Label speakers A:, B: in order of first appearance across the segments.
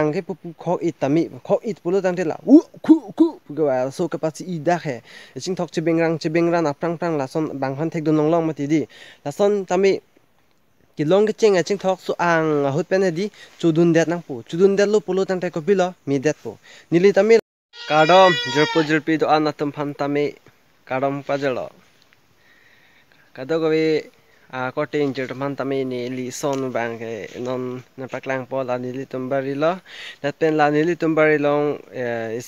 A: Ang ke pupu khok it tami khok it pulu tang te la u ku ga so ka pasi I da he ching thok chebeng ran aprang prang la son bang han thek don long long ma ti di la son tami ki long ke ching ching thok su ang hut pen di chudun det nang pu chudun det lu pulu tang te ko pilo mi det pu nili tami kadom jerpi do anatum phan tami kadom pajalo kado ko ko tin jer man tami ni li son bang ke non na paklang po la ni li tumbari lo dat pen la ni li tumbari long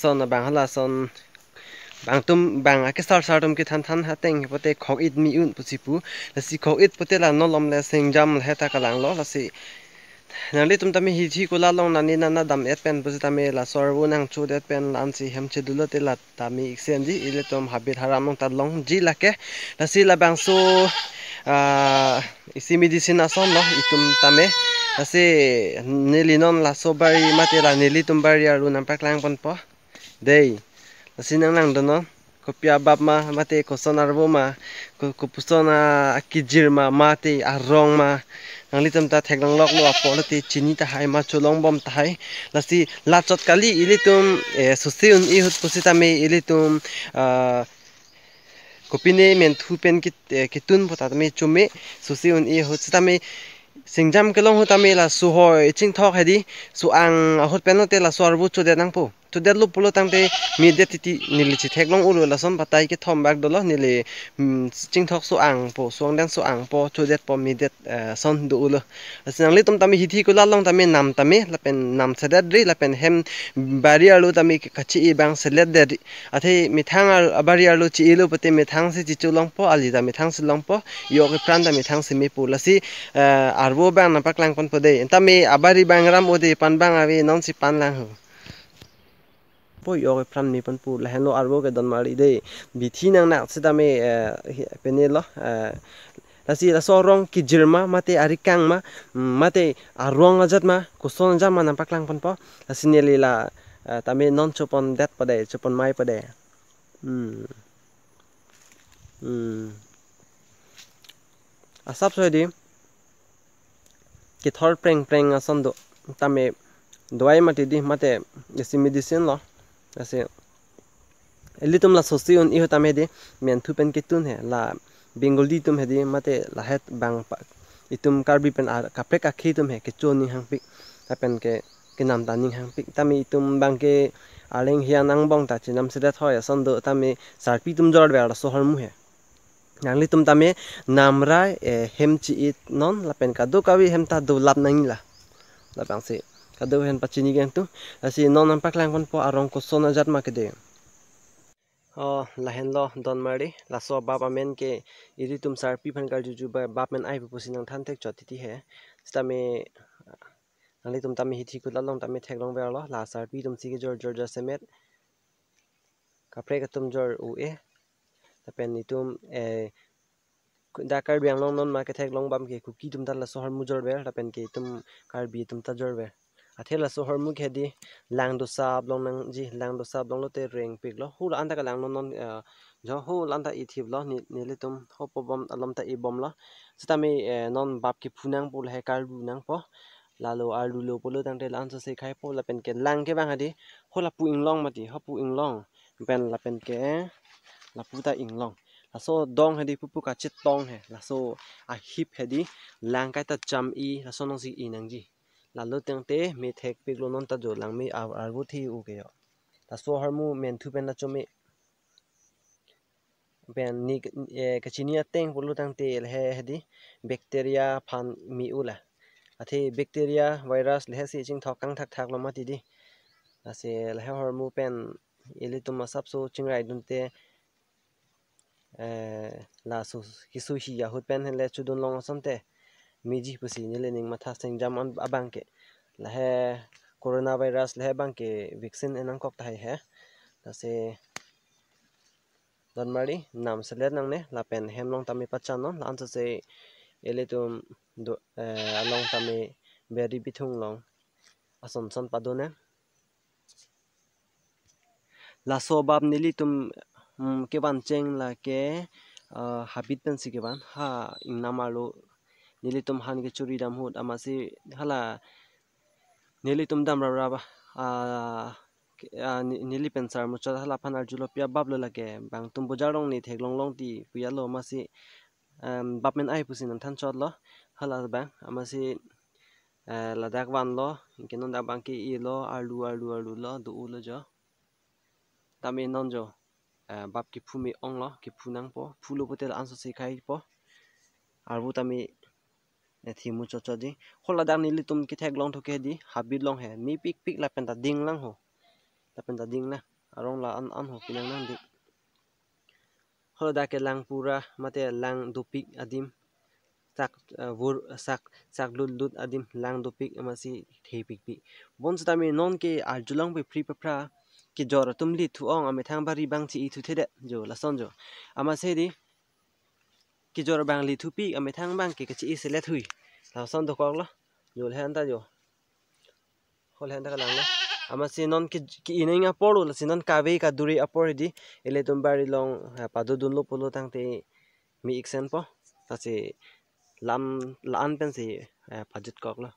A: son na bang hala son bang tum bang ke sar tum ke than hateng pote khok it mi un pusipu la si khok it pote la no lom le sing jam le ta kalang lo la si nang li tum tami hi ko la long na ni na dam et pen pusi tami la sor bu nang chu det pen lam si hem che dulo te la tami sen ji ile tum habit haram long ta long ji la ke la si la bang so isi medicine ason lo itum tame ase nilinon la sobari mate la nili tumbari aru nampak lang pon po dei asinang lang dono kopia bab ma mate ko sonar bo ma ko pusona akijir ma mate arong ma nang litum ta theklang lok lo apolati chini ta hai ma cholong bom ta hai lasi la chot kali ilitum susiun I hut pusitame ilitum kopine men thu pen kitun pota tame chume susi un I hot tame singjam kelong hotame la su hoi ching thok hedi su ang hot pen te la sorbu chu de nang pu chu de lu pulo tang te mi de ti nili chi theklong ulu la son batai ke thom bak dolo nili ching thok su ang po suang den su ang po chu de po mi de son du ulo asang li tum tame hi thi ku la long tame nam tame la pen nam sadat ri la pen hem bari alu tame kachi I bang selet de athe mithang abari alu chi ilu pate mithang se chi chulong po ali da mithang se long po yo ke pran da mithang se mi pu lasi arbo bang na paklang pon pode tame abari bang ram ode pan bang ave non si pan lang ho po yo ke pran mi pon pu la hello arbo ke don mari de bi thi nang na se tame penelo lasi la sorong ki jirma mate arikang ma mate arong ajat ma kuson jam ma na paklang pon po lasi neli la tame non chopon dat pade chopon mai pade asap so di ki thor preng ason do tame dwai mati di mate isi medicine lo ase elitum la sosi un I tame di men thu pen kitun he la bengal di tum he di mate la het bang pa itum karbi pen kapre ka khitum he ke choni hang pik tapen ke nam taning hang pik tame itum bang ke aleng hianang bong ta chinam sida thoya son do tame sarpi tum jor be so hormu he nangli tum tame namra hem chi it non la pen kadu kawi hem ta do lap nang la bang se kadu hen pachini gen tu asi non am paklang kon po arong ko sona jat ma ke de la hen lo don mari la so baba men ke iri tum sarpi phan kal ju bap men ai pu sinang than tek choti ti he stame nangli tum tame hi thi ku la long tame thek long ver lo la sarpi tum si ke jor semet kapre ka tum jor u e tapen itum dakar biang long non ma ke thek long bam ke kuki tum dal la sohar mu jor ber tapen ke tum kar bi tum ta jor ber athela sohar mu ke di lang do sab long nang ji lang do sab long lo te reng pik lo hu la anda ka lang non jo hu la anda I thib lo ni le tum ho po bom alom ta I bom lo stame non bap ke phunang pul he kar bu nang po lalo alu lo polo tang te lan so se khai po la pen ke lang ke bang adi ho la pu ing long ma ti ho pu ing long pen la pen ke la pu ta ing long la so dong hedi pupu ka chit tong he la so a hip hedi lang kai ta cham I la so nong si I nang ji la lo tang te me thek pik lo non ta jo lang me ar bu thi u ke yo la so har mu men thu pen na chome pen ni ka chinia teng pulu tang te he hedi bacteria phan mi u la athe bacteria virus le si ching thok kang thak lo ma ti di ase la har mu pen ele tum sap so chingrai dun te la su kisu hi ya hut pen le chudon long asam te miji pusi ni le ning matha sing jam an abang ke la he coronavirus le bang ke vaccine enang kok tai he ase don mari nam selet nang ne la pen hem long tami pachan no la an se ele tum do along tami beri bithung long ason son padone la so bab nili tum ke ban cheng la ke habit pen si ke ban ha inamalo nili tum han ke churi dam hut amasi hala nili tum dam ra ba nili pensar mo cha hala phanar julo pia bab lo lage bang tum bojar rong ni thek long long ti puya lo ma si bapmen ai pusin an than chot lo hala bang ama si ladak wan lo kinon da bang ki i lo alu lo du u lo jo tami non jo bab ki phu mi ong lo ki phu nang po phu lo potel anso si khai po arbu tami thi mu cho di khola dam ni litum ki thek long thoke di habit long he mi pik pik la pen ta ding lang ho la pen ta ding na arong la an ho pinang nang di khola da ke lang pura mate lang du pik adim sak vur sak lut adim lang du pik amasi the pik pik bon tami non ke arjulang pe pri pra ki jor tum li thu ong ame thang bari bang chi i thu the de jo la son jo ama se di ki jor bang li thu pi ame thang bang ke chi i se le thui la son do kok lo jo le han ta jo hol han ta ka lang la ama se non ki inenga polu la sinon ka ve ka duri apor di ele tum bari long pa do dun lo polo tang te mi iksen po ta se lam la an pen se pajit kok lo